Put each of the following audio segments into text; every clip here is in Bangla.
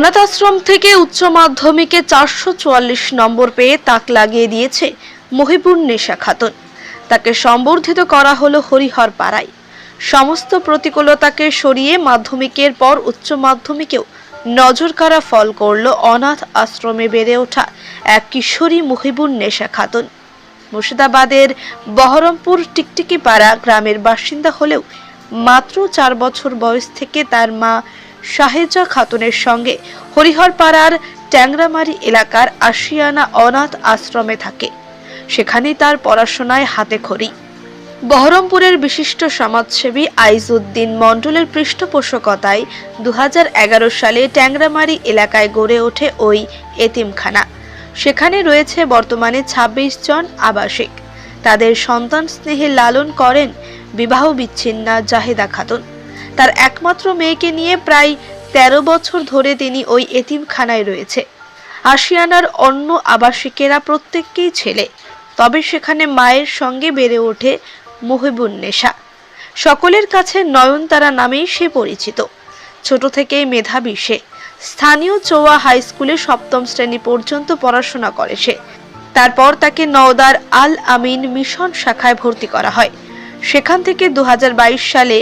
অনাথ আশ্রম থেকে উচ্চ মাধ্যমিকে 444 নম্বর পেয়ে তাক লাগিয়ে দিয়েছে মহিবুন্নেসা খাতুন। তাকে সম্বর্ধিত করা হলো হরিহর পাড়ায়। সমস্ত প্রতিকূলতাকে সরিয়ে মাধ্যমিকের পর উচ্চ মাধ্যমিকেও নজরকাড়া ফল করল অনাথ আশ্রমে বেড়ে ওঠা এক কিশোরী মহিবুন্নেসা খাতুন। মুর্শিদাবাদের বহরমপুর টিকটিকি পাড়া গ্রামের বাসিন্দা হলেও মাত্র 4 বছর বয়স থেকে তার মা শাহেজা খাতুনের সঙ্গে হরিহরপাড়ার ট্যাংরামারি এলাকার আশিয়ানা অনাথ আশ্রমে থাকে। সেখানেই তার পড়াশোনায় হাতেখড়ি। বহরমপুরের বিশিষ্ট সমাজসেবী আইজউদ্দিন মণ্ডলের পৃষ্ঠপোষকতায় 2011 সালে ট্যাংরামারি এলাকায় গড়ে ওঠে ওই এতিমখানা। সেখানে রয়েছে বর্তমানে 26 জন আবাসিক। তাদের সন্তান স্নেহে লালন করেন বিবাহ বিচ্ছিন্না জাহেদা খাতুন। তার একমাত্র মেয়েকে নিয়ে প্রায় 13 বছর ধরে তিনি ওই এতিমখানায় রয়েছে। আশিয়ানার অন্য আবাসিকেরা প্রত্যেককেই ছেলে, তবে সেখানে মায়ের সঙ্গে বেড়ে ওঠে মহিবুন্নেসা। সকলের কাছে নয়নতারা নামেই সে পরিচিত। ছোট থেকেই মেধাবী সে। স্থানীয় চৌয়া হাই স্কুলে 7ম শ্রেণী পর্যন্ত পড়াশোনা করে সে। তারপর তাকে নওদার আল আমিন মিশন শাখায় ভর্তি করা হয়। সেখান থেকে 2022 সালে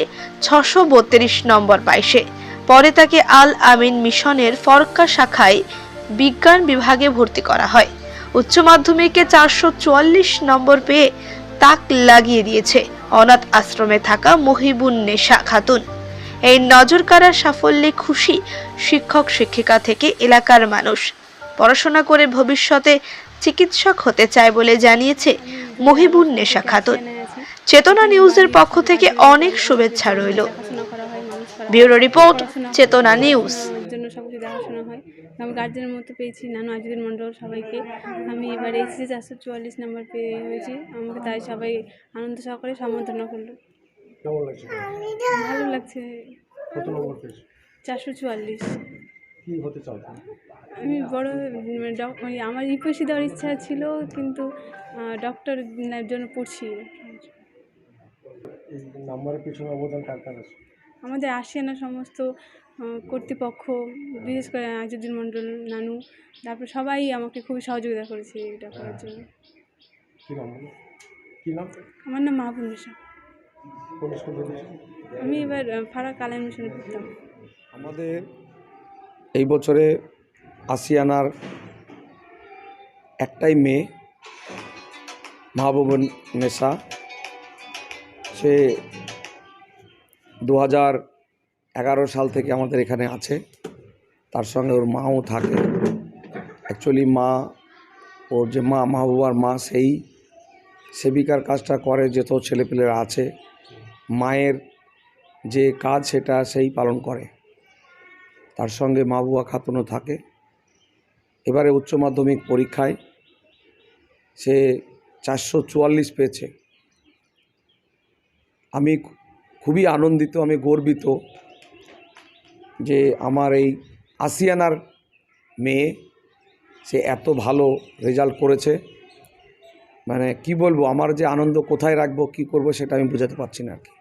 632 নম্বর পায় সে। পরে তাকে আল আমিন মিশনের ফরক্কা শাখায় বিজ্ঞান বিভাগে ভর্তি করা হয়। উচ্চ মাধ্যমিকে 444 নম্বর পেয়ে তাক লাগিয়ে দিয়েছে অনাথ আশ্রমে থাকা মহিবুন্নেসা খাতুন। এই নজরকাড়া সাফল্যে খুশি শিক্ষক শিক্ষিকা থেকে এলাকার মানুষ। পড়াশোনা করে ভবিষ্যতে চিকিৎসক হতে চায় বলে জানিয়েছে মহিবুন্নেসা খাতুন। চেতনা নিউজের পক্ষ থেকে অনেক শুভেচ্ছা রইল। ব্যুরো রিপোর্ট, চেতনা নিউজ। জন্য সবকিছু দেখাশোনা হয়। আমি গার্জেনের মতো পেয়েছি নানু আইজউদ্দিন মণ্ডল সবাইকে। আমি এবার এইচএসসি 444 নম্বর পেয়ে হয়েছি। আমাকে তাই সবাই আনন্দ সহকারে সম্বর্ধনা করলো। কেমন লাগছে? ভালো লাগছে। কত নম্বর পেয়েছো? 444। কি হতে চাও তুমি? আমি বড় আমার ইউপিএসসি দেওয়ার ইচ্ছা ছিল, কিন্তু ডক্টর জন্য পড়ছি। এই নাম্বারের পিছনে অবদান কার কার আছে? আমাদের আশিয়ানা সমস্ত কর্তৃপক্ষ, বিশেষ করে আইজউদ্দিন মণ্ডল, নানু, তারপর সবাই আমাকে খুবই সহযোগিতা করেছে এটা করার জন্য। কি নাম বলো? কি নাম? আমার নাম মহিবুন্নেসা। কোন স্কুল থেকে? আমি এবার ফারাক আলাইন মিশনে পড়তাম। আমাদের এই বছরে আশিয়ানার একটাই মেয়ে মহিবুন্নেসা। সে 2011 সাল থেকে আমাদের এখানে আছে। তার সঙ্গে ওর মাও থাকে। অ্যাকচুয়ালি মা, ওর যে মা, মাহবুবার মা, সেই সেবিকার কাজটা করে, যত ছেলেপেলেরা আছে মায়ের যে কাজ সেটা সেই পালন করে। তার সঙ্গে মাহবুবা খাতুনও থাকে। এবারে উচ্চ মাধ্যমিক পরীক্ষায় সে 444 পেয়েছে। আমি খুবই আনন্দিত, আমি গর্বিত যে আমার এই আশিয়ানার মেয়ে সে এত ভালো রেজাল্ট করেছে। মানে কি বলবো, আমার যে আনন্দ কোথায় রাখবো, কি করব, সেটা আমি বোঝাতে পারছি না আর কি।